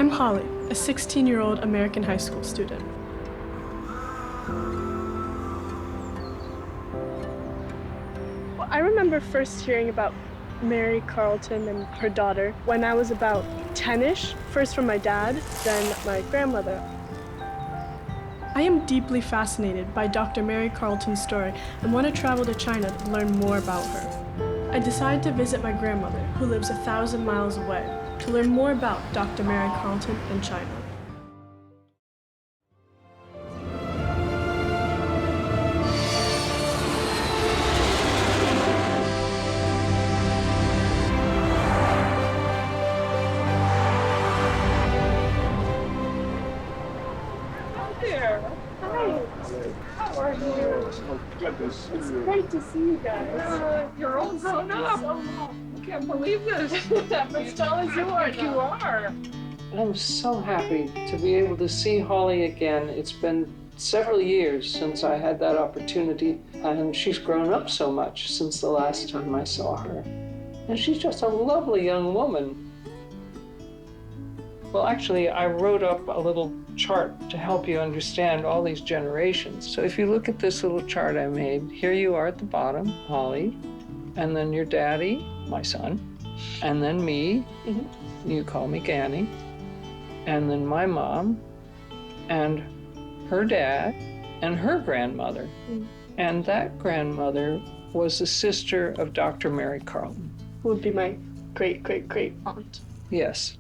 I'm Holly, a 16-year-old American high school student. Well, I remember first hearing about Mary Carleton and her daughter when I was about 10-ish, first from my dad, then my grandmother. I am deeply fascinated by Dr. Mary Carleton's story and want to travel to China to learn more about her. I decided to visit my grandmother, who lives 1,000 miles away, to learn more about Dr. Mary Carleton and China. Goodness. It's great to see you guys. You're all grown up. I can't believe this. As tall as you are. You are. I'm so happy to be able to see Holly again. It's been several years since I had that opportunity, and she's grown up so much since the last time I saw her. And she's just a lovely young woman. Well, actually, I wrote up a little chart to help you understand all these generations. So if you look at this little chart I made, here you are at the bottom, Holly, and then your daddy, my son, and then me, you call me Ganny, and then my mom, and her dad, and her grandmother. And that grandmother was the sister of Dr. Mary Carleton. Who would be my great-great-great aunt. Yes.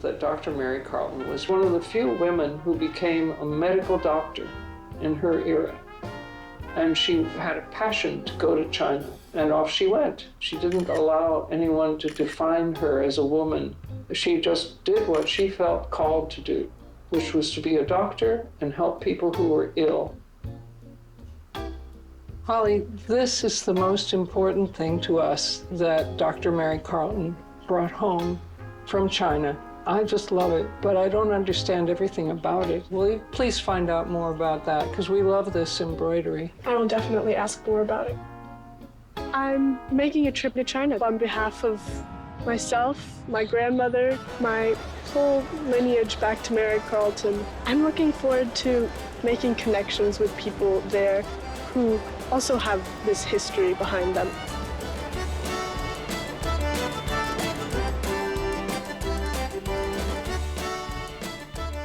That Dr. Mary Carleton was one of the few women who became a medical doctor in her era. And she had a passion to go to China, and off she went. She didn't allow anyone to define her as a woman. She just did what she felt called to do, which was to be a doctor and help people who were ill. Holly, this is the most important thing to us that Dr. Mary Carleton brought home from China. I just love it, but I don't understand everything about it. Will you please find out more about that? Because we love this embroidery. I will definitely ask more about it. I'm making a trip to China on behalf of myself, my grandmother, my whole lineage back to Mary Carleton. I'm looking forward to making connections with people there who also have this history behind them.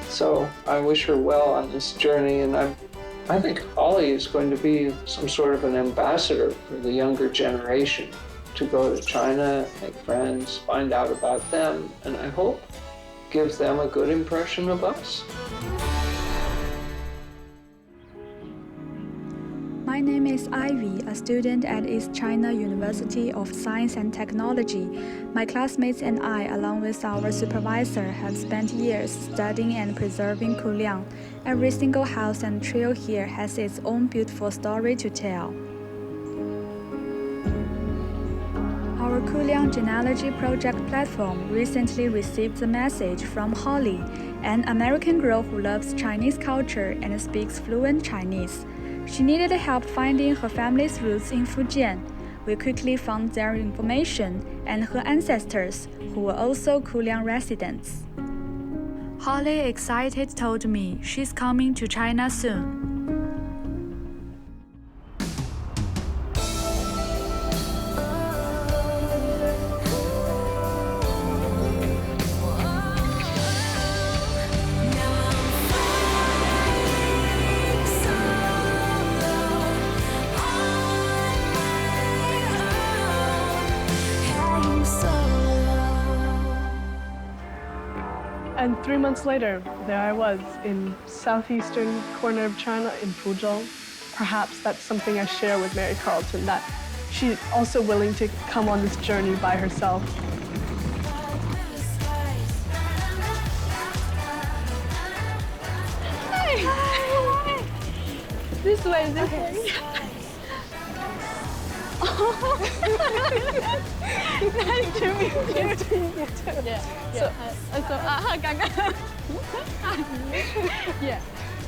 So I wish her well on this journey, and I think Holly is going to be some sort of an ambassador for the younger generation to go to China, make friends, find out about them, and I hope give them a good impression of us. My name is Ivy, a student at East China University of Science and Technology. My classmates and I, along with our supervisor, have spent years studying and preserving Kuliang. Every single house and trail here has its own beautiful story to tell. Our Kuliang genealogy project platform recently received the message from Holly, an American girl who loves Chinese culture and speaks fluent Chinese. She needed help finding her family's roots in Fujian. We quickly found their information and her ancestors, who were also Kuliang residents. Holly, excited, told me she's coming to China soon. And 3 months later, there I was in southeastern corner of China in Fuzhou. Perhaps that's something I share with Mary Carleton, that she's also willing to come on this journey by herself. Hi! Hi! This way, this way. Nice to meet you. Nice to meet you too. Yeah. Yeah,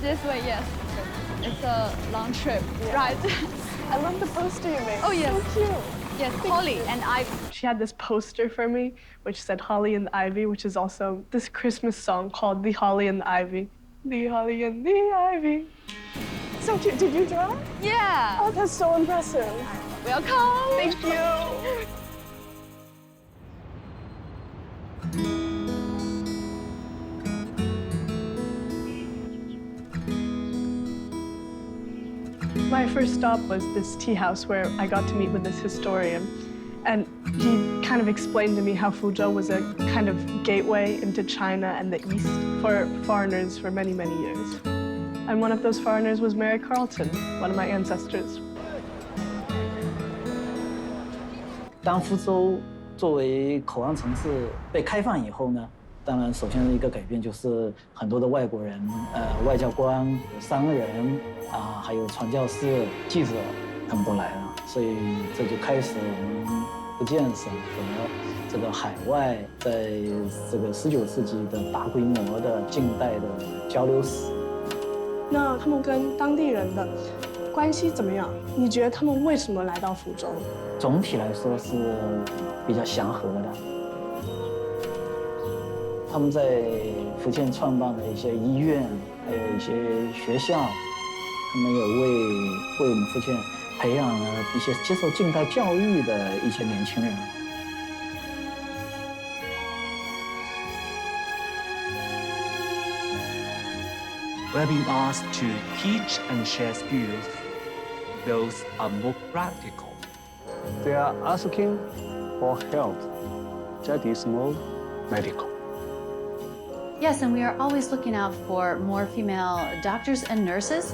this way, yes. It's a long trip, right? I love the poster you made. Oh, yes. So cute. Yes, holly and ivy. She had this poster for me, which said Holly and the Ivy, which is also this Christmas song called The Holly and the Ivy. The Holly and the Ivy. So cute. Did you draw? Yeah. Oh, that's so impressive. Welcome. Thank you. My first stop was this tea house where I got to meet with this historian. And he kind of explained to me how Fuzhou was a kind of gateway into China and the East for foreigners for many, many years. And one of those foreigners was Mary Carleton, one of my ancestors. 当福州作为口岸城市被开放以后呢，当然首先的一个改变就是很多的外国人，外交官、商人啊，还有传教士、记者，他们都来了，所以这就开始我们福建省和这个海外在这个19世纪的大规模的近代的交流史。那他们跟当地人的关系怎么样？你觉得他们为什么来到福州？总体来说是比较祥和的。他们在福建创办的一些医院，还有一些学校，他们也为我们福建培养了一些接受近代教育的一些年轻人。We have been asked to teach and share skills. Those are more practical. They are asking for help. That is more medical. Yes, and we are always looking out for more female doctors and nurses.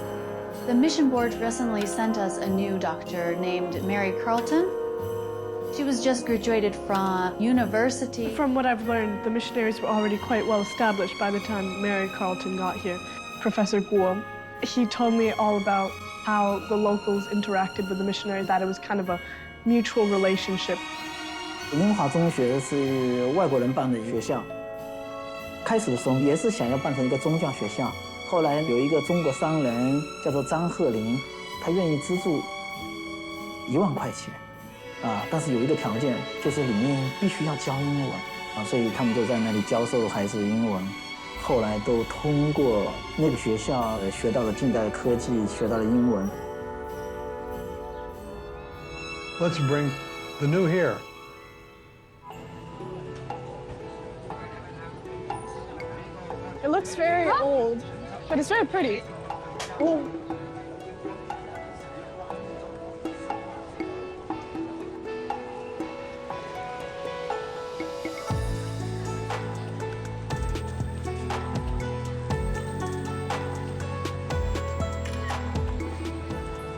The mission board recently sent us a new doctor named Mary Carleton. She was just graduated from university. From what I've learned, the missionaries were already quite well established by the time Mary Carleton got here. Professor Guling, he told me all about how the locals interacted with the missionary, that it was kind of a mutual relationship. 英华中学是外国人办的学校，开始的时候也是想要办成一个宗教学校，后来有一个中国商人叫做张鹤龄，他愿意资助1万块钱，但是有一个条件，就是里面必须要教英文，所以他们就在那里教授孩子英文。后来都通过那个学校学到了近代的科技，学到了英文。Let's bring the new here. It looks very old, but it's very pretty. Ooh.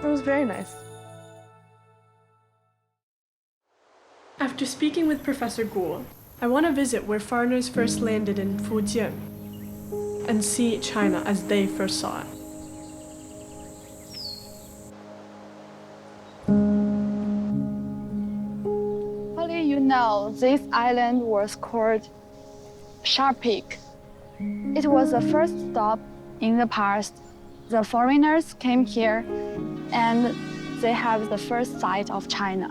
It was very nice. After speaking with Professor Guo, I want to visit where foreigners first landed in Fujian and see China as they first saw it. Probably you know this island was called Sharp Peak. It was the first stop in the past. The foreigners came here and they have the first sight of China.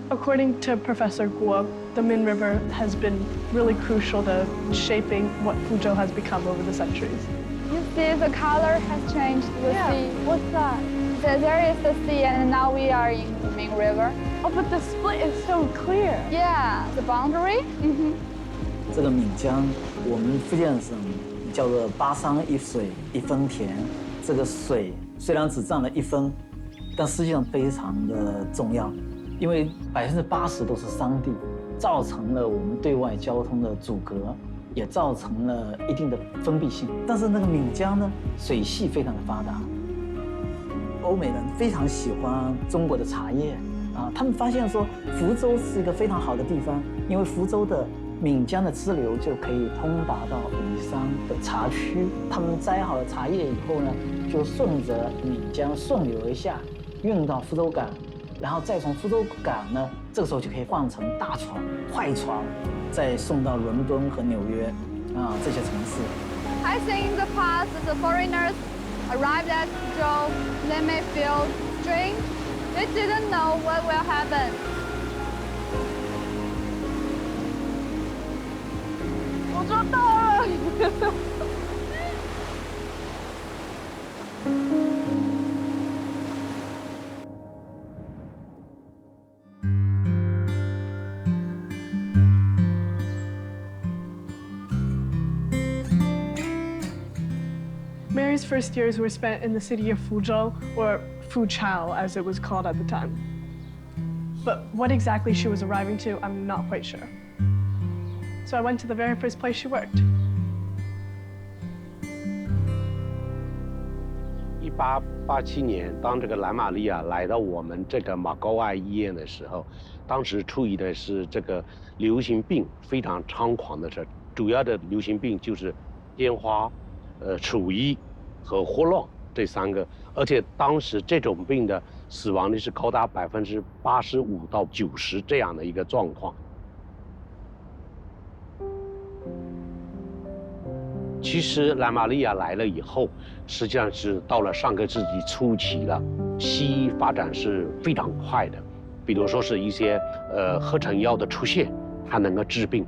According to Professor Guo, the Min River has been really crucial to shaping what Fuzhou has become over the centuries. You see the color has changed, the sea. What's that? There is the sea and now we are in the Ming River. Oh, but the split is so clear. Yeah, the boundary. 这个闽江，我们福建省叫做8山1水1分田。这个水虽然只占了1分，但实际上非常的重要，因为80%都是山地，造成了我们对外交通的阻隔，也造成了一定的封闭性。但是那个闽江呢，水系非常的发达。欧美人非常喜欢中国的茶叶他们发现说福州是一个非常好的地方，因为福州的闽江的支流就可以通达到宜山的茶区。他们摘好了茶叶以后呢，就顺着闽江顺流而下，运到福州港，然后再从福州港呢这个时候就可以换成大船、快船，再送到伦敦和纽约这些城市。I think in the past, the foreigners arrived at Fuzhou, they may feel strange. They didn't know what will happen. 我做到了。Mary's first years were spent in the city of Fuzhou, or Fuzhou as it was called at the time. But what exactly she was arriving to, I'm not quite sure. So I went to the very first place she worked. 1887年，当这个兰玛利亚来到我们这个马高外医院的时候，当时处于的是这个流行病非常猖狂的时候，主要的流行病就是天花、鼠疫和霍乱这3个，而且当时这种病的死亡率是高达85%到90%这样的一个状况。其实兰玛利亚来了以后，实际上是到了上个世纪初期了，西医发展是非常快的，比如说是一些合成药的出现，它能够治病。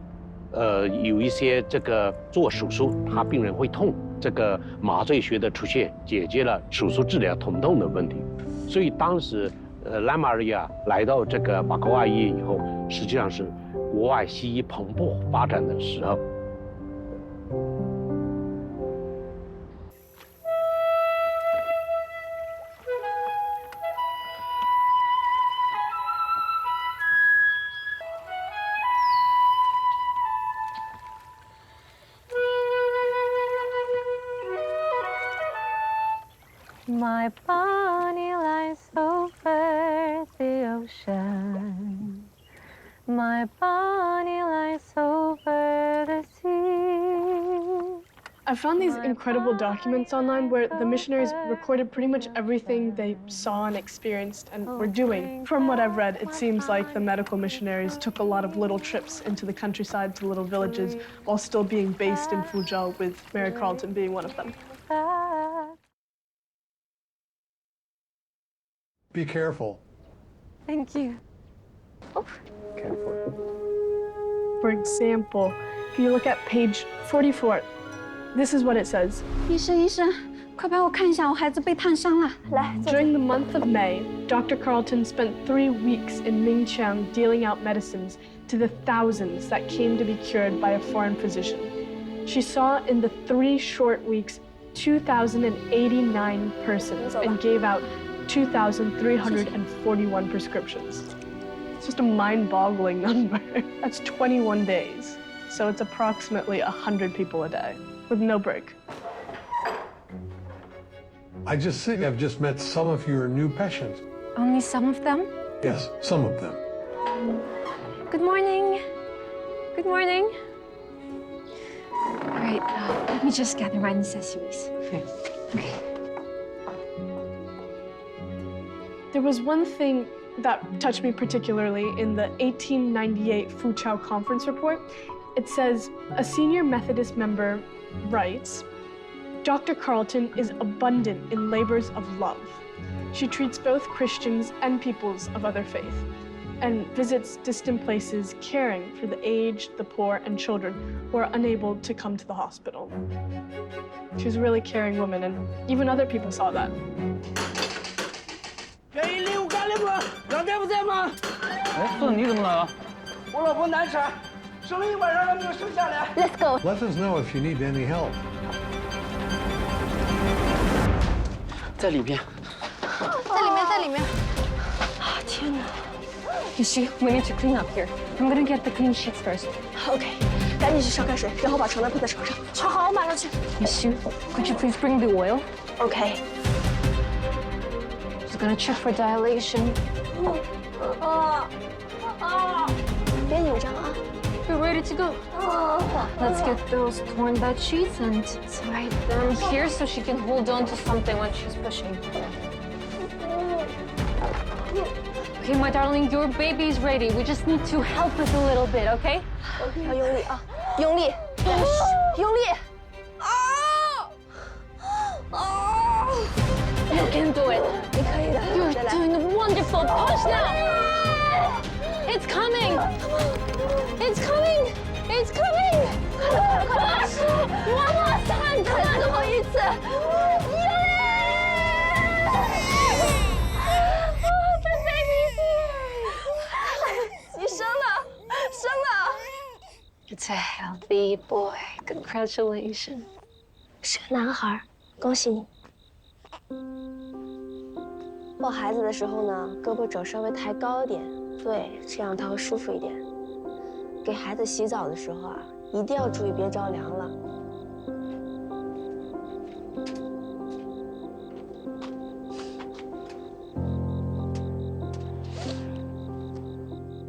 有一些这个做手术，他病人会痛，这个麻醉学的出现，解决了手术治疗疼痛的问题。所以当时，兰玛利亚来到这个马高外医院以后，实际上是国外西医蓬勃发展的时候。My bonnie lies over the ocean. My bonnie lies over the sea. I found these incredible documents online where the missionaries recorded pretty much everything they saw and experienced and were doing. From what I've read, it seems like the medical missionaries took a lot of little trips into the countryside to little villages while still being based in Fuzhou, with Mary Carleton being one of them. Be careful. Thank you. Oh. Careful. For example, if you look at page 44, this is what it says. 医生，快帮我看一下，我孩子被烫伤了。来。During the month of May, Dr. Carleton spent 3 weeks in Mingqiang dealing out medicines to the thousands that came to be cured by a foreign physician. She saw in the 3 short weeks 2,089 persons and gave out 2,341 prescriptions. It's just a mind-boggling number. That's 21 days. So it's approximately 100 people a day, with no break. I just think I've just met some of your new patients. Only some of them? Yes, some of them. Good morning. Good morning. All right, let me just gather my necessities. Okay. There was one thing that touched me particularly in the 1898 Fuzhou Conference report. It says, a senior Methodist member writes, Dr. Carleton is abundant in labors of love. She treats both Christians and peoples of other faith, and visits distant places caring for the aged, the poor, and children who are unable to come to the hospital. She was a really caring woman, and even other people saw that. 115干领馆，老大夫在吗？哎，父子你怎么来了？我老婆难产，生了1晚上还没有生下来。Let's go. Let us know if you need any help. 在里边。在里面。啊，天哪！ Monsieur, we need to clean up here. I'm gonna get the clean sheets first. Okay. 赶紧去烧开水，然后把床单铺在床上。好，我马上去。Monsieur, could you please bring the oil? Okay. Just gonna check for dilation. 别紧张啊。 We're ready to go. Let's get those torn bed sheets and tie them here so she can hold on to something when she's pushing. Okay, my darling, your baby's ready. We just need to help it a little bit, okay? 要用力啊，用力，用力！You can do it. 你可以的。 You're doing wonderful. Push now. It's coming. It's coming. It's coming. One last time. 再最后一次。The baby's here. 你生了，生了。It's a healthy boy. Congratulations. 是个男孩，恭喜你。抱孩子的时候呢，胳膊肘稍微抬高一点，对，这样他会舒服一点。给孩子洗澡的时候啊，一定要注意别着凉了。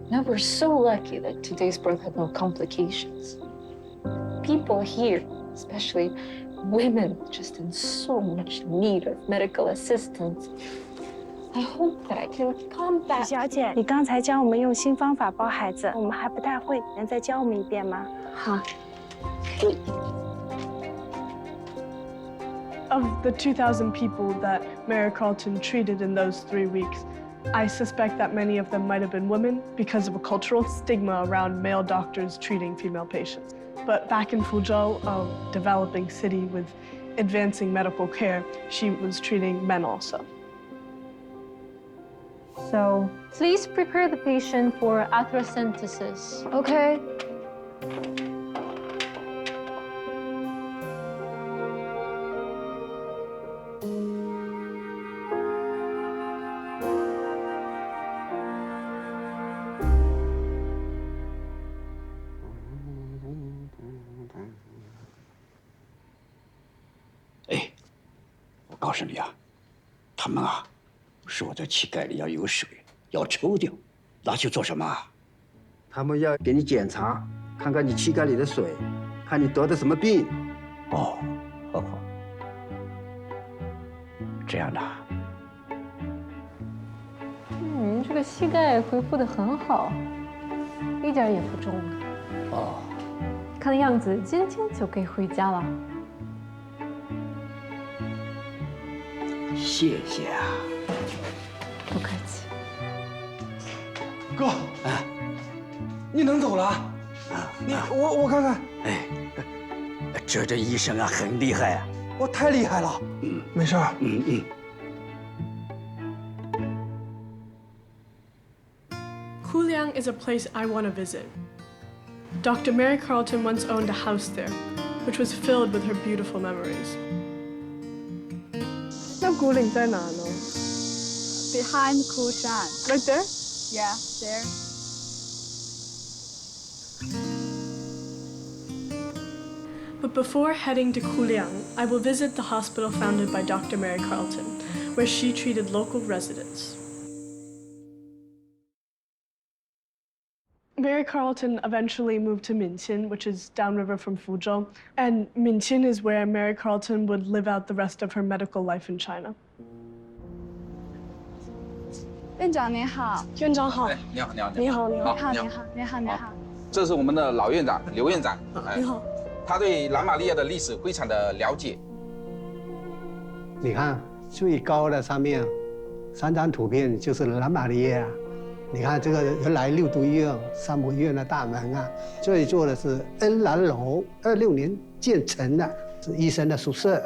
Now we're so lucky that today's birth had no complications. People here, especially women, just in so much need of medical assistance. I hope that I can come back. 小姐，你刚才教我们用新方法抱孩子，我们还不太会，能再教我们一遍吗？好。Of the 2,000 people that Mary Carleton treated in those 3 weeks, I suspect that many of them might have been women because of a cultural stigma around male doctors treating female patients. But back in Fuzhou, a developing city with advancing medical care, she was treating men also. So please prepare the patient for arthrocentesis. Okay. Hey, 我告诉你啊，他们啊，说这膝盖里要有水，要抽掉，拿去做什么啊？他们要给你检查，看看你膝盖里的水，看你得的什么病。哦，好好，这样的。这个膝盖恢复得很好，一点也不重了。哦，看样子今天就可以回家了。谢谢啊。不客气。哥，你能走了？我看看。哎，这医生啊很厉害啊。我太厉害了。没事儿。Kuliang is a place I want to visit. Dr. Mary Carleton once owned a house there, which was filled with her beautiful memories. 那Guling在哪呢？ Behind Kuliang. Right there? Yeah, there. But before heading to Kuliang, I will visit the hospital founded by Dr. Mary Carleton, where she treated local residents. Mary Carleton eventually moved to Minqin, which is downriver from Fuzhou, and Minqin is where Mary Carleton would live out the rest of her medical life in China. 院长您好。院长好。你好，你好，你好，你好，你好，你好，你好。这是我们的老院长刘院长。你好。他对南玛利亚的历史非常的了解。你看最高的上面3张图片就是南玛利亚。你看这个原来6都医院、山姆医院的大门啊，这里做的是恩兰楼，26年建成的，是医生的宿舍。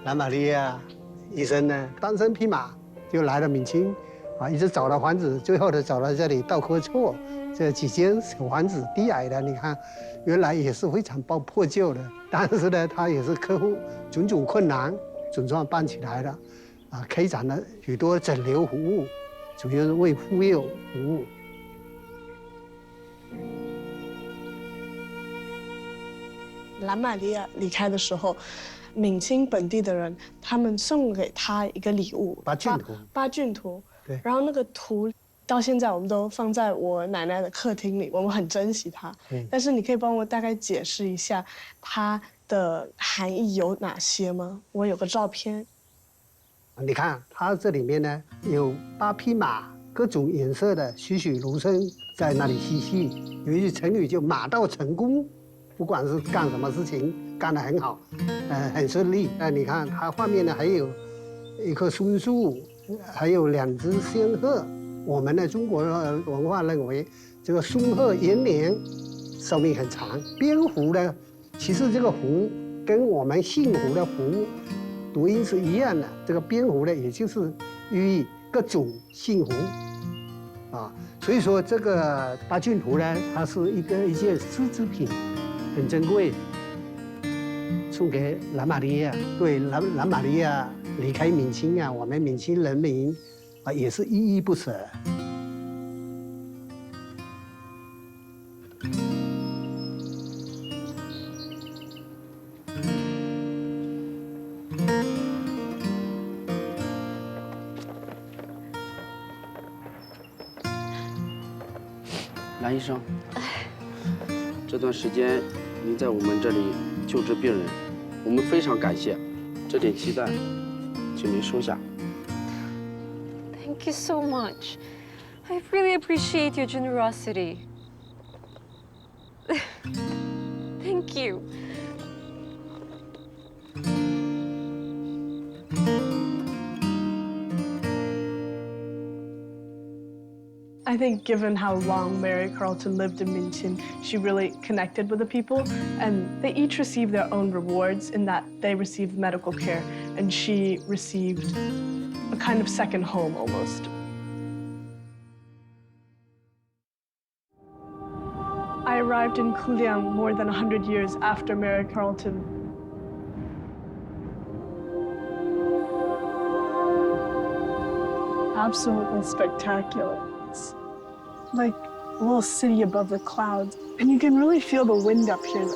南玛利亚医生呢，单身匹马就来了闽清，啊，一直找到房子，最后呢找到这里道科错，这几间小房子低矮的，你看，原来也是非常破旧的，但是呢，他也是克服种种困难，总算办起来了，啊，开展了许多诊疗服务，主要是为妇幼服务。蓝玛利亚离开的时候，闽清本地的人他们送给她一个礼物，八骏图。对。然后那个图到现在我们都放在我奶奶的客厅里，我们很珍惜它。但是你可以帮我大概解释一下它的含义有哪些吗？我有个照片。你看，它这里面呢有8匹马，各种颜色的，栩栩如生，在那里嬉戏。有一句成语就马到成功，不管是干什么事情，干得很好，很顺利。你看它画面呢还有一棵松树，还有2只仙鹤。我们的中国文化认为，这个松鹤延年，寿命很长。边狐呢，其实这个狐跟我们幸福的福读音是一样的。这个边狐呢，也就是寓意各种幸福啊。所以说这个八骏图呢，它是一件丝织品，很珍贵，送给蓝玛利亚。对蓝玛利亚离开闽清啊，我们闽清人民啊也是依依不舍。蓝医生，这段时间您在我们这里救治病人，我们非常感谢，这点期待，请您收下。Thank you so much. I really appreciate your generosity. Thank you. I think given how long Mary Carleton lived in Minqin, she really connected with the people, and they each received their own rewards in that they received medical care, and she received a kind of second home almost. I arrived in Kuliang more than 100 years after Mary Carleton. Absolutely spectacular. It's like a little city above the clouds, and you can really feel the wind up here.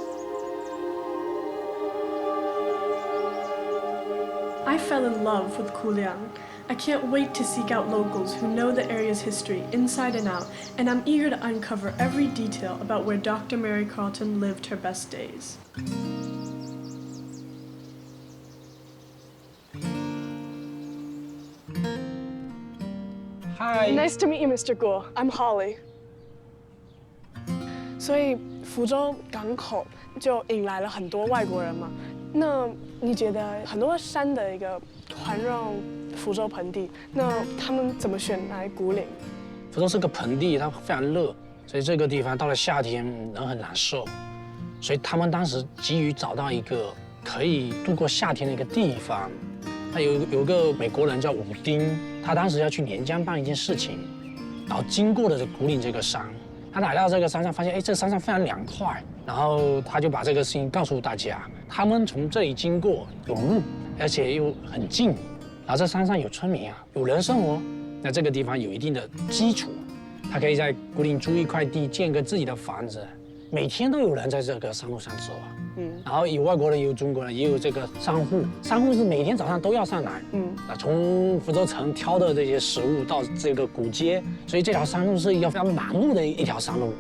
I fell in love with Kuliang. I can't wait to seek out locals who know the area's history inside and out, and I'm eager to uncover every detail about where Dr. Mary Carleton lived her best days. Hi. Nice to meet you, Mr. Guo. I'm Holly. 所以福州港口就引来了很多外国人嘛。那你觉得很多山的一个环绕福州盆地，那他们怎么选来古岭？福州是个盆地，它非常热，所以这个地方到了夏天人很难受，所以他们当时急于找到一个可以度过夏天的一个地方。那有个美国人叫武丁，他当时要去连江办一件事情，然后经过了这古岭这个山，他来到这个山上，发现哎，这个山上非常凉快，然后他就把这个事情告诉大家。他们从这里经过有路，而且又很近，然后这山上有村民啊，有人生活，那这个地方有一定的基础，他可以在古岭租一块地，建个自己的房子，每天都有人在这个山路上走啊。然后有外国人，也有中国人，也有这个商户。商户是每天早上都要上来，从福州城挑的这些食物到这个古街，所以这条山路是一个非常忙碌的一条山路。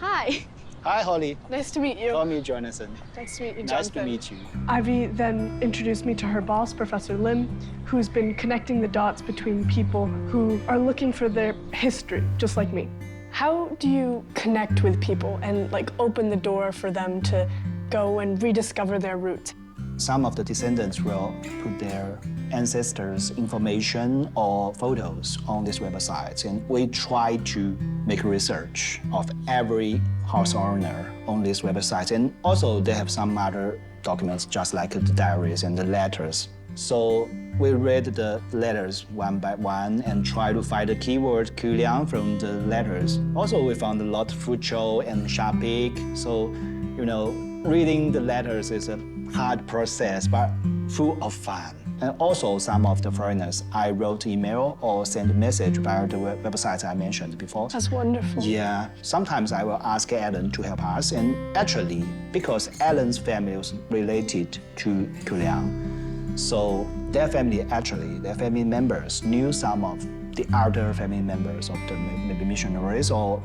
Hi. Hi, Holly. Nice to meet you. Call me Jonathan. Nice to meet you, Jonathan. Nice to meet you. Ivy then introduced me to her boss, Professor Lim, who's been connecting the dots between people who are looking for their history, just like me. How do you connect with people and like open the door for them to go and rediscover their roots? Some of the descendants will put their ancestors' information or photos on this website, and we try to make research of every house owner on this website. And also they have some other documents, just like the diaries and the letters. So we read the letters one by one and try to find the keyword Kuliang from the letters. Also, we found a lot of Fuzhou and Sharpik. So, you know, reading the letters is a hard process, but full of fun. And also some of the foreigners, I wrote email or sent a message via the website I mentioned before. That's wonderful. Yeah, sometimes I will ask Alan to help us. And actually, because Alan's family was related to Kuliang, so their family members knew some of the other family members of the maybe missionaries or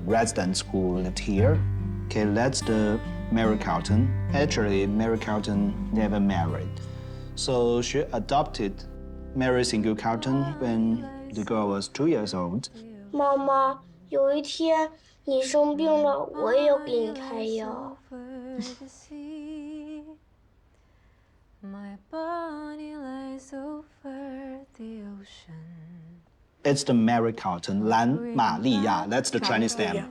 residents who lived here. Okay, that's the Mary Carleton. Actually, Mary Carleton never married. So she adopted Mary Single Carleton when the girl was 2 years old. 妈妈，有一天你生病了，我也要给你开药。It's the Mary Carleton, 兰玛利亚. That's the Chinese name,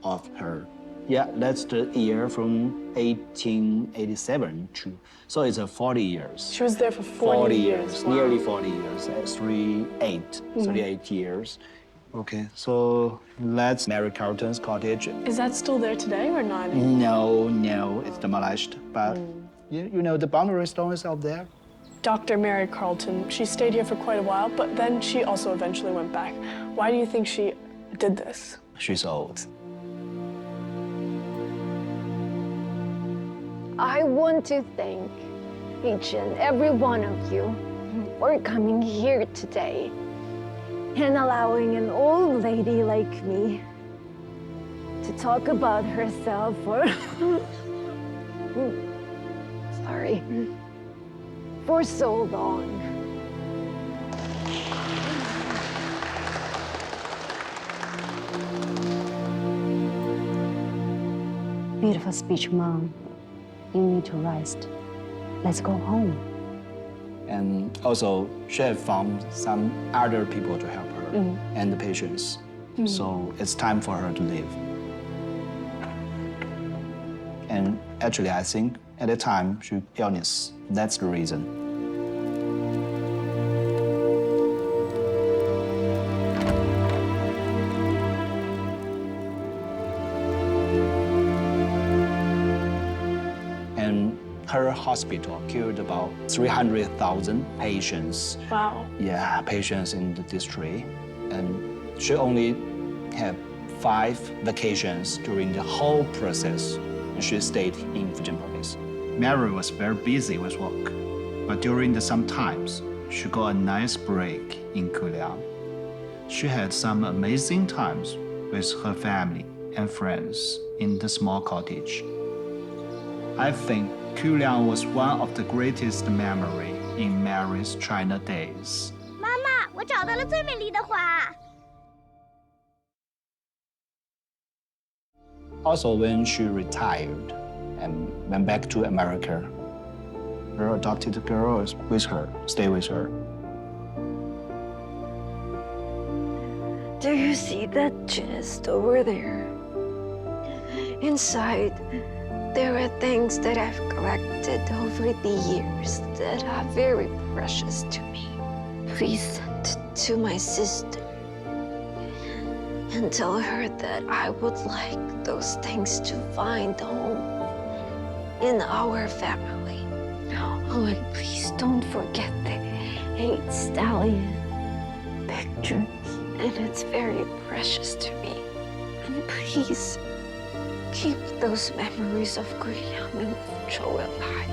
of her. Yeah, that's the year from 1887 to, so it's 40 years. She was there for 40 years. Wow. Nearly 40 years, 38 years. Okay, so that's Mary Carleton's cottage. Is that still there today or not? No, it's demolished, but you know the boundary stone is out there. Dr. Mary Carleton, she stayed here for quite a while, but then she also eventually went back. Why do you think she did this? She's old. I want to thank each and every one of you for coming here today and allowing an old lady like me to talk about herself for for so long. Beautiful speech, Mom. You need to rest. Let's go home. And also, she had found some other people to help her and the patients. So it's time for her to leave. And actually, I think at the time, she illness. That's the reason. And her hospital cured about 300,000 patients. Wow. Yeah, patients in the district. And she only had 5 vacations during the whole process. And she stayed in Fuzhou province. Mary was very busy with work, but during some times, she got a nice break in Kuliang. She had some amazing times with her family and friends in the small cottage. I think Kuliang was one of the greatest memory in Mary's China days. 妈妈，我找到了最美丽的花。 Also, when she retired and went back to America, her adopted girl is with her, stay with her. Do you see that chest over there? Inside, there are things that I've collected over the years that are very precious to me. Please send it to my sister and tell her that I would like those things to find home in our family. Oh, and please don't forget the 8 stallion picture. And it's very precious to me. And please, keep those memories of Guling and Fuzhou alive.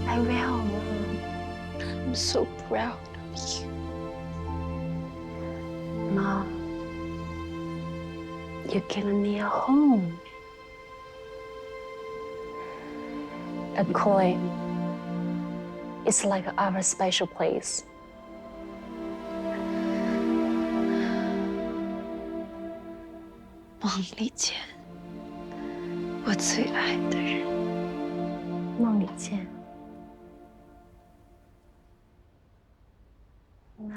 I will, Mom. I'm so proud of you. Mom, you're giving me a home. At Kuliang, it's like our special place. 梦里见，我最爱的人。梦里见。来，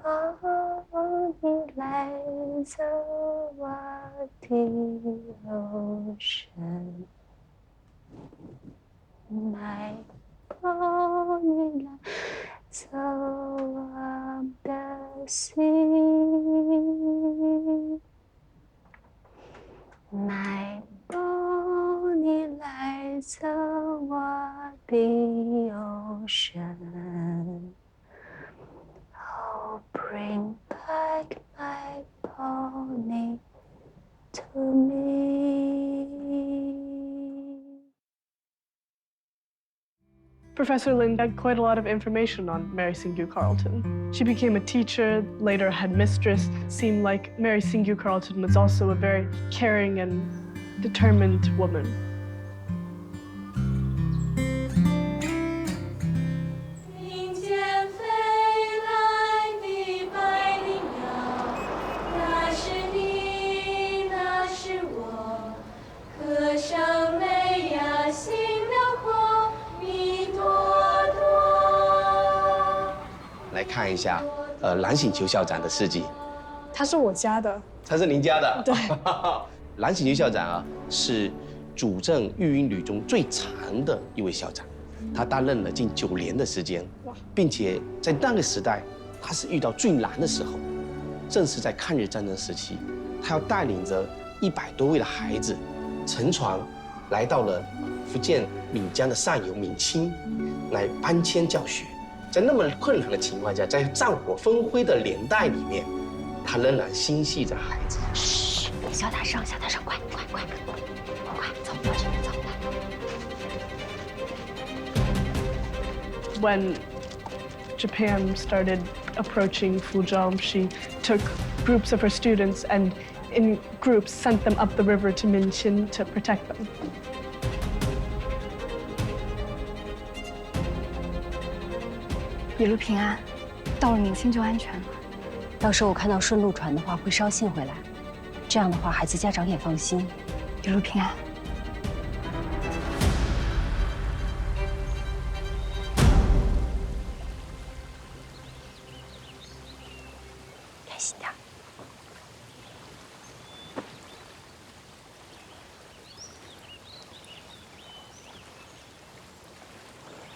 哦，你来自我的肉身。来，哦，你来自我的心。 My body 来自我的ocean， Professor Lin had quite a lot of information on Mary Carleton. She became a teacher, later a headmistress. It seemed like Mary Carleton was also a very caring and determined woman.来看一下，蓝醒球校长的事迹。他是我家的。他是您家的。对。蓝醒球校长啊，是主政育英旅中最长的一位校长，他担任了近9年的时间，并且在那个时代，他是遇到最难的时候，正是在抗日战争时期，他要带领着100多位的孩子，乘船来到了福建闽江的上游闽清，来搬迁教学。在那么困难的情况下，在战火纷飞的年代里面，他仍然心系着孩子。嘘，小点声，小点声，快，走过去，走吧。When Japan started approaching Fuzhou, she took groups of her students and in groups sent them up the river to Minqin to protect them. 一路平安，到了闽清就安全了。到时候我看到顺路船的话，会捎信回来，这样的话孩子家长也放心。一路平安。开心点。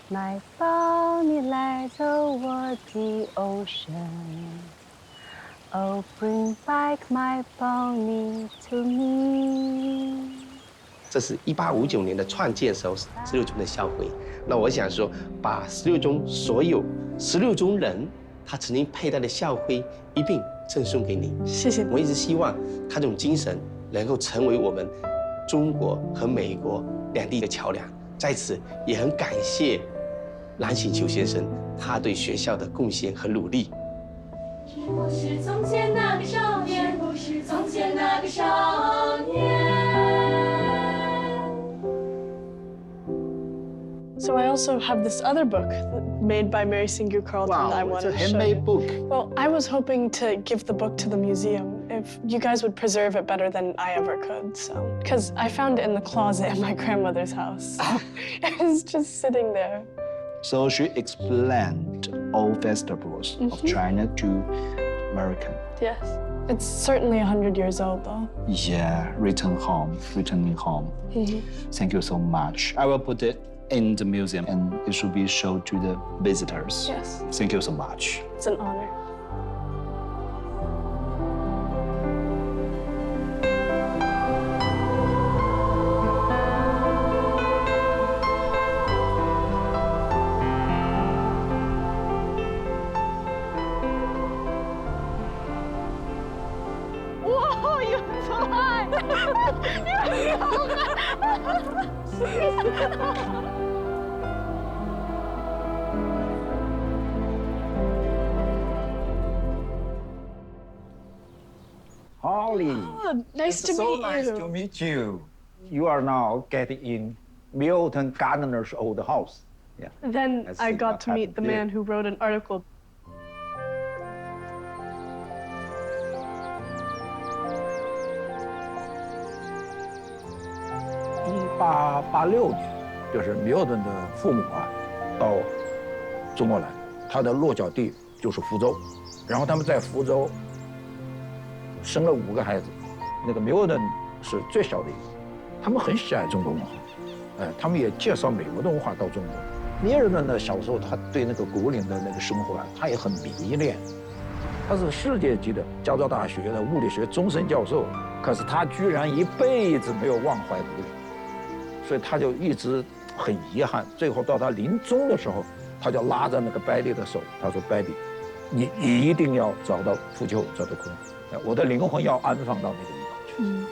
My boat, 你来走我的 ocean. Oh, bring back my pony to me. 这是1859年的创建时候16中的校徽。那我想说，把16中所有16中人他曾经佩戴的校徽一并赠送给你。谢谢。我一直希望他这种精神能够成为我们中国和美国两地的桥梁。在此也很感谢蓝醒球先生他对学校的贡献和努力。我是从前那个少年，我是从前那个少年。So I also have this other book made by Mary Carleton that I wanted to show you. It's a handmade book. Well, I was hoping to give the book to the museum if you guys would preserve it better than I ever could. So, because I found it in the closet at my grandmother's house. It was just sitting there. So she explained all festivals of China to American. Yes. It's certainly 100 years old, though. Yeah, returning home. Thank you so much. I will put it in the museum and it should be shown to the visitors. Yes. Thank you so much. It's an honor. Whoa, you're so high! You're so high! Holly. Oh, nice to it's meet so you. Nice to meet you. You are now getting in Milton Gardner's old house. Yeah. Then Let's I see got what to meet happened the here. man who wrote an article. '1886年，就是milton的父母啊，到中国来，他的落脚地就是福州，然后他们在福州生了5个孩子，那个milton是最小的一个，他们很喜爱中国文化，他们也介绍美国的文化到中国。milton呢，小时候他对那个古岭的那个生活啊，他也很迷恋，他是世界级的加州大学的物理学终身教授，可是他居然一辈子没有忘怀古岭。所以他就一直很遗憾，最后到他临终的时候，他就拉着那个百里的手，他说：“百里，你一定要找到浮丘，找到昆，我的灵魂要安放到那个地方去。”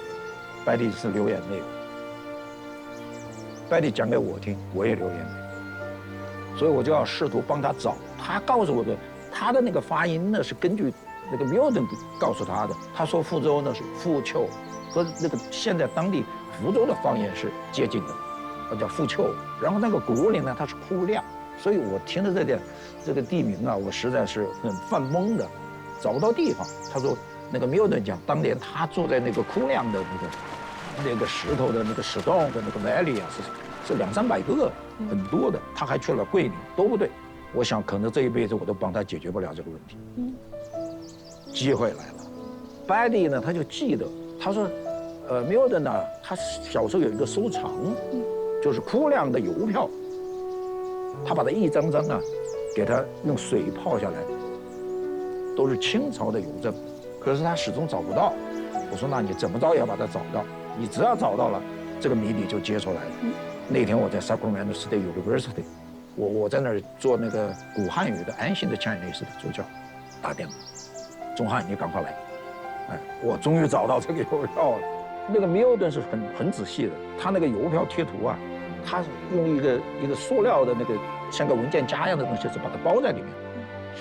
百里是流眼泪的，百里讲给我听，我也流眼泪。所以我就要试图帮他找。他告诉我的，他的那个发音呢是根据那个缪顿告诉他的。他说福州呢是富丘，和那个现在当地福州的方言是接近的，叫富丘。然后那个古岭呢，它是库亮。所以我听着这个地名啊，我实在是很犯懵的，找不到地方。他说那个缪顿讲，当年他住在那个库亮的那个石头的那个石洞的那个 valley 啊，是200-300个，很多的。他还去了桂林，都不对。我想可能这一辈子我都帮他解决不了这个问题。机会来了 ，Betty 呢他就记得，他说，缪顿呢他小时候有一个收藏，就是库亮的邮票。他把它一张张啊，给他用水泡下来，都是清朝的邮政，可是他始终找不到。我说那你怎么着也要把它找到，你只要找到了，这个谜底就揭出来了。那天我在 Sacramento State University， 我在那儿做那个古汉语的安心的 Chinese 的助教，打电话，钟汉你赶快来，哎，我终于找到这个邮票了。那个缪顿是很仔细的，他那个邮票贴图啊。他用一个塑料的那个像个文件夹一样的东西，是把它包在里面。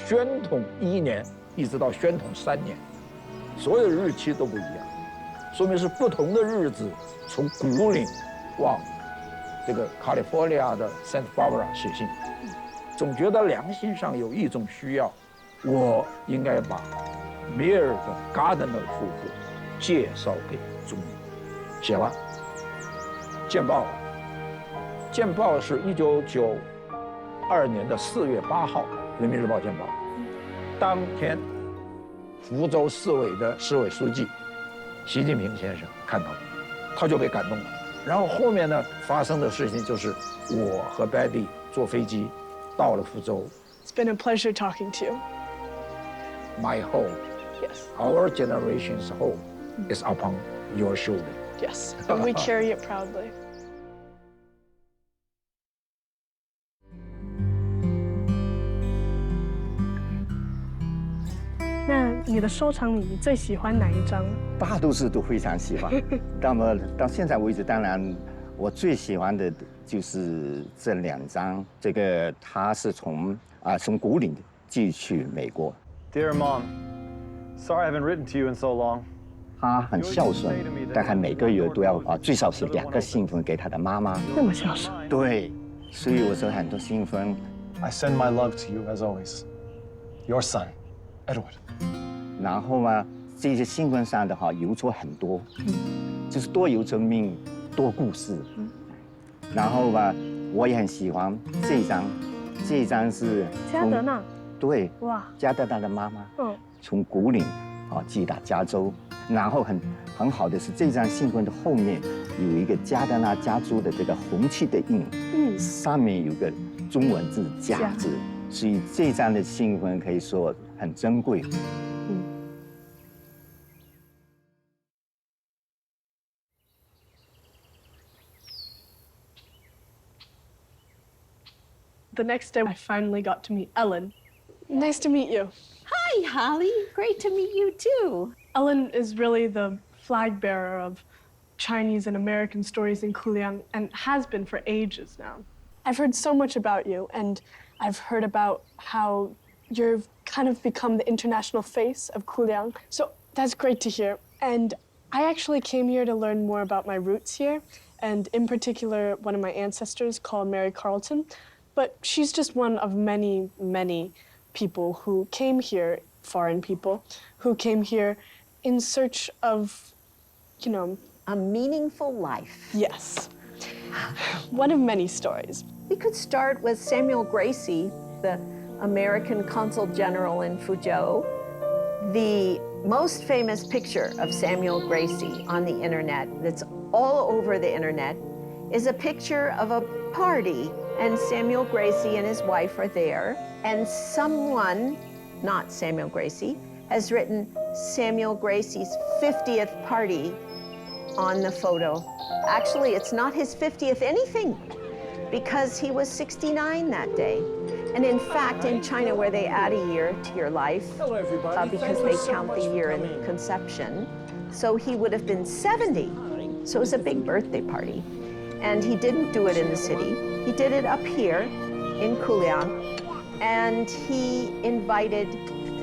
宣统1年一直到宣统3年，所有日期都不一样，说明是不同的日子从古岭往这个 California 的 Santa Barbara 写信。总觉得良心上有一种需要，我应该把米尔的 Gardner 夫妇介绍给中国。写了，见报了。见报是1992年4月8号，《人民日报》见报。当天，福州市委的市委书记习近平先生看到，他就被感动了。然后后面呢发生的事情就是我和 Betty 坐飞机到了福州。It's been a pleasure talking to you. My home, yes, our generation's home is upon your shoulder. Yes, and we carry it proudly. 那你的收藏里，你最喜欢哪一张？大多数都非常喜欢。那么到现在为止，当然我最喜欢的就是这2张。这个他是从古岭寄去美国。Dear Mom, sorry I haven't written to you in so long. 他很孝顺，大概每个月都要最少写2个信封给他的妈妈。那么孝顺？对，所以我说很多信封。I send my love to you as always. Your son, Edward. 然后呢，这些信封上的邮戳很多，就是多邮生命，多故事。然后吧，我也很喜欢这一张，这一张是加德纳。对，哇，加德纳的妈妈，从古岭寄到加州。然后很好的是，这张信封的后面有一个加德纳家族的这个红旗的印，上面有个中文字“家”字，所以这张的信封可以说很珍贵。The next day, I finally got to meet Ellen. Nice to meet you. Hi, Holly. Great to meet you, too. Ellen is really the flag bearer of Chinese and American stories in Kuliang and has been for ages now. I've heard so much about you, and I've heard about how you've kind of become the international face of Kuliang. So that's great to hear. And I actually came here to learn more about my roots here, and in particular, one of my ancestors called Mary Carleton. But she's just one of many, many people who came here, foreign people, who came here in search of, you know... A meaningful life. Yes. One of many stories. We could start with Samuel Gracie, the American Consul General in Fuzhou. The most famous picture of Samuel Gracie on the internet, that's all over the internet, is a picture of a party, and Samuel Gracie and his wife are there, and someone, not Samuel Gracie, has written Samuel Gracie's 50th party on the photo. Actually, it's not his 50th anything, because he was 69 that day. And in fact, in China, where they add a year to your life, because they count the year in conception, so he would have been 70. So it was a big birthday party. And he didn't do it in the city. He did it up here in Kuliang, and he invited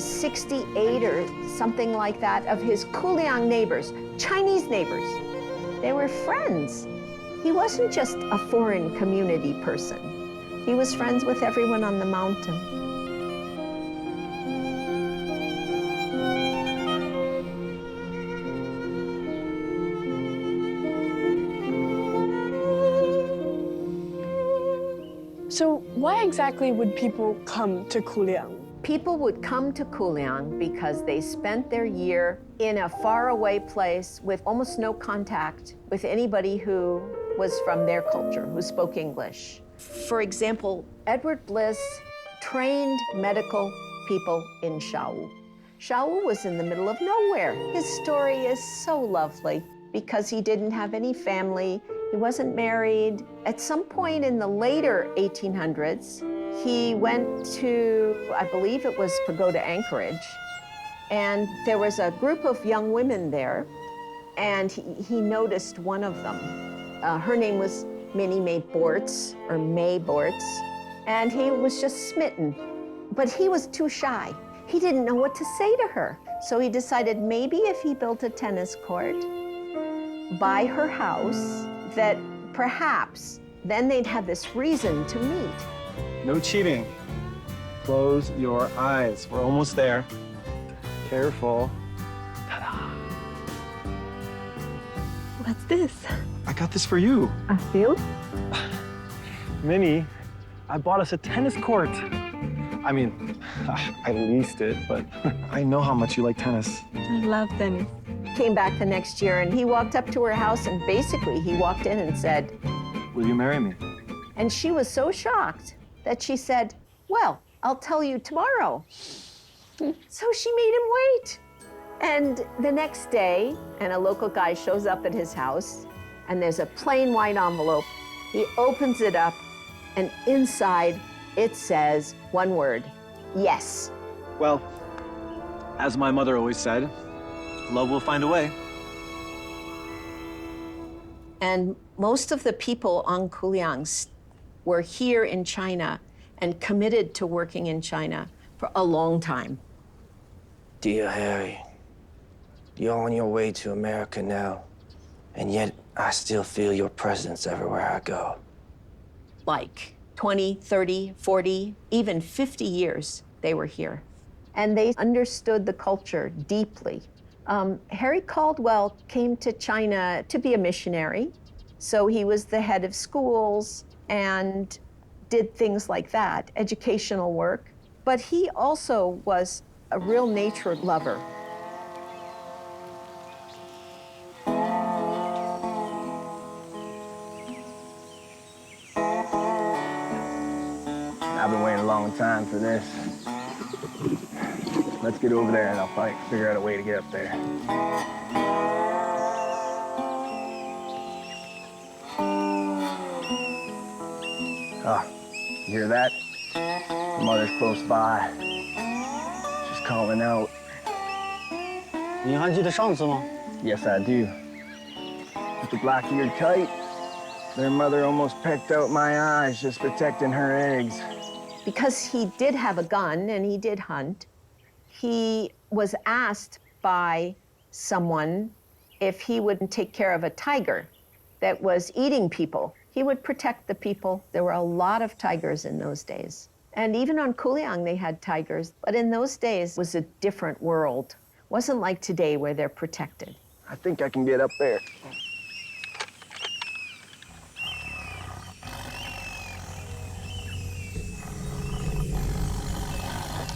68 or something like that of his Kuliang neighbors, Chinese neighbors. They were friends. He wasn't just a foreign community person. He was friends with everyone on the mountain. So why exactly would people come to Kuliang? People would come to Kuliang because they spent their year in a faraway place with almost no contact with anybody who was from their culture, who spoke English. For example, Edward Bliss trained medical people in Fuzhou. Fuzhou was in the middle of nowhere. His story is so lovely because he didn't have any family. He wasn't married. At some point in the later 1800s, he went to, I believe it was Pagoda Anchorage, and there was a group of young women there, and he noticed one of them. Her name was Minnie May Bortz, or May Bortz, and he was just smitten. But he was too shy. He didn't know what to say to her. So he decided maybe if he built a tennis court by her house, that perhaps then they'd have this reason to meet. No cheating. Close your eyes. We're almost there. Careful. What's this? I got this for you. A field? Minnie, I bought us a tennis court. I mean, I leased it, but I know how much you like tennis. I love tennis. Came back the next year and he walked up to her house and basically he walked in and said, "Will you marry me?" And she was so shocked that she said, "Well, I'll tell you tomorrow." So she made him wait. And the next day, and a local guy shows up at his house, and there's a plain white envelope. He opens it up, and inside it says one word, yes. Well, as my mother always said, love will find a way. And most of the people on Kuliang were here in China and committed to working in China for a long time. Dear Harry, you're on your way to America now, and yet I still feel your presence everywhere I go. Like 20, 30, 40, even 50 years they were here. And they understood the culture deeply. Harry Caldwell came to China to be a missionary. So he was the head of schools and did things like that, educational work. But he also was a real nature lover. I've been waiting a long time for this. Let's get over there and I'll probably figure out a way to get up there. Ah, you hear that? My mother's close by. She's calling out. 你还记得上次吗? Yes, I do. With the black-eared kite, their mother almost pecked out my eyes just protecting her eggs. Because he did have a gun and he did hunt, he was asked by someone if he would take care of a tiger that was eating people. He would protect the people. There were a lot of tigers in those days. And even on Kuliang, they had tigers. But in those days, it was a different world. It wasn't like today where they're protected. I think I can get up there.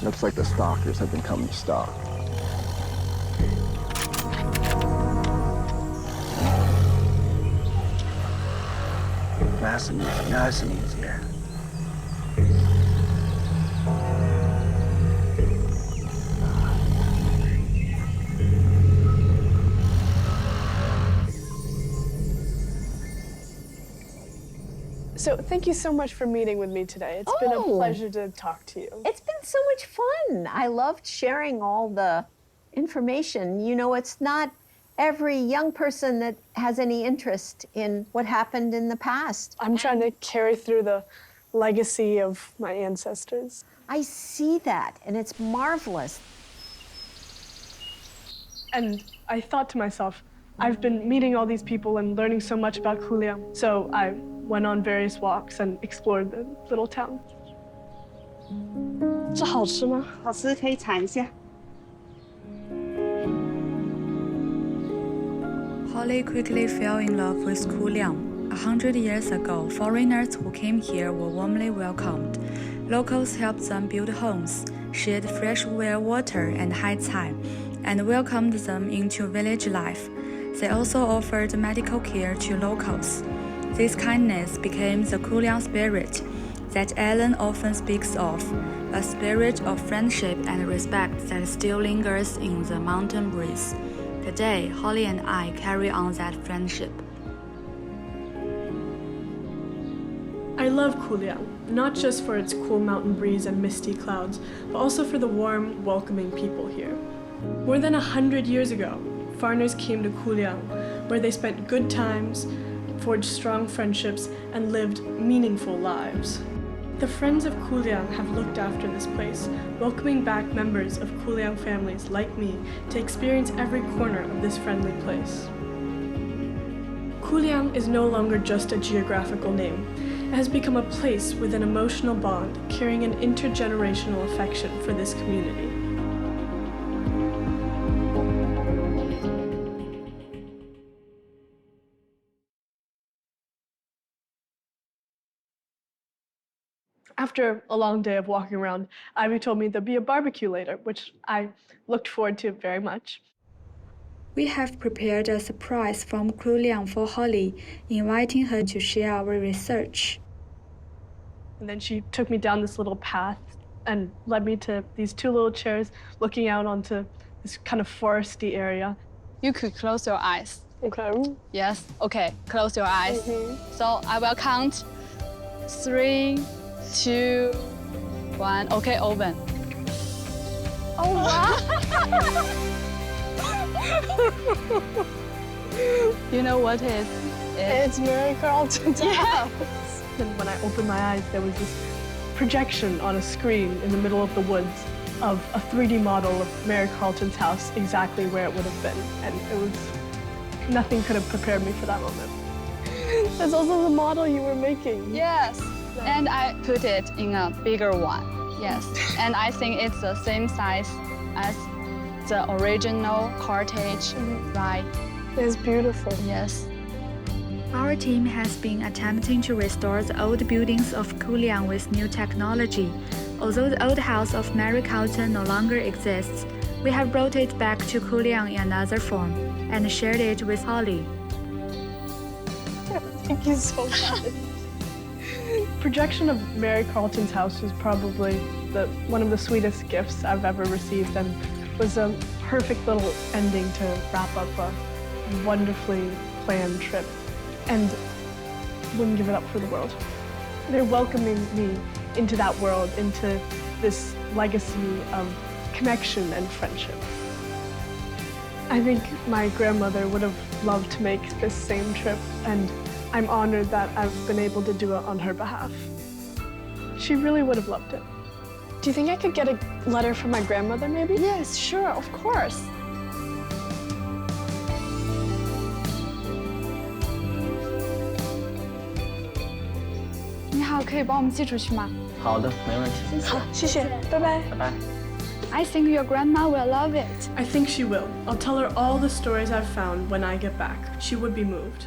Looks like the stalkers have been coming to stalk. Nice and easy, nice and easy here. So thank you so much for meeting with me today. It's been a pleasure to talk to you. It's been so much fun. I loved sharing all the information. You know, it's not every young person that has any interest in what happened in the past. I'm trying to carry through the legacy of my ancestors. I see that, and it's marvelous. And I thought to myself, I've been meeting all these people and learning so much about Kuliang. So I went on various walks and explored the little town. 这好吃吗？好吃，可以尝一下。 Holly quickly fell in love with Kuliang. 100 years ago, foreigners who came here were warmly welcomed. Locals helped them build homes, shared fresh well water and high cai, and welcomed them into village life. They also offered medical care to locals. This kindness became the Kuliang spirit that Ellen often speaks of, a spirit of friendship and respect that still lingers in the mountain breeze. Today, Holly and I carry on that friendship. I love Kuliang, not just for its cool mountain breeze and misty clouds, but also for the warm, welcoming people here. More than 100 years ago, foreigners came to Kuliang, where they spent good times, forged strong friendships, and lived meaningful lives. The Friends of Kuliang have looked after this place, welcoming back members of Kuliang families like me to experience every corner of this friendly place. Kuliang is no longer just a geographical name. It has become a place with an emotional bond, carrying an intergenerational affection for this community. After a long day of walking around, Ivy told me there'd be a barbecue later, which I looked forward to very much. We have prepared a surprise from Kuliang for Holly, inviting her to share our research. And then she took me down this little path and led me to these two little chairs looking out onto this kind of foresty area. You could close your eyes. Okay. Yes, okay, close your eyes. So I will count 3, 2, 1. Okay, open. Oh, wow. You know what it is? It's Mary Carleton's Yeah. house. And when I opened my eyes, there was this projection on a screen in the middle of the woods of a 3D model of Mary Carleton's house, exactly where it would have been. And it was, nothing could have prepared me for that moment. That's also the model you were making. Yes, and I put it in a bigger one. Yes, and I think it's the same size as the original cottage, right? It's beautiful. Yes. Our team has been attempting to restore the old buildings of Kuliang with new technology. Although the old house of Mary Carleton no longer exists, we have brought it back to Kuliang in another form and shared it with Holly. Thank you so much. Projection of Mary Carleton's house was probably one of the sweetest gifts I've ever received, and was a perfect little ending to wrap up a wonderfully planned trip. And wouldn't give it up for the world. They're welcoming me into that world, into this legacy of connection and friendship. I think my grandmother would have loved to make this same trip, and I'm honored that I've been able to do it on her behalf. She really would have loved it. Do you think I could get a letter from my grandmother, maybe? Yes, sure, of course. 你好，可以帮我们寄出去吗？好的，没问题。好，谢谢，拜拜。拜拜。 I think your grandma will love it. I think she will. I'll tell her all the stories I've found when I get back. She would be moved.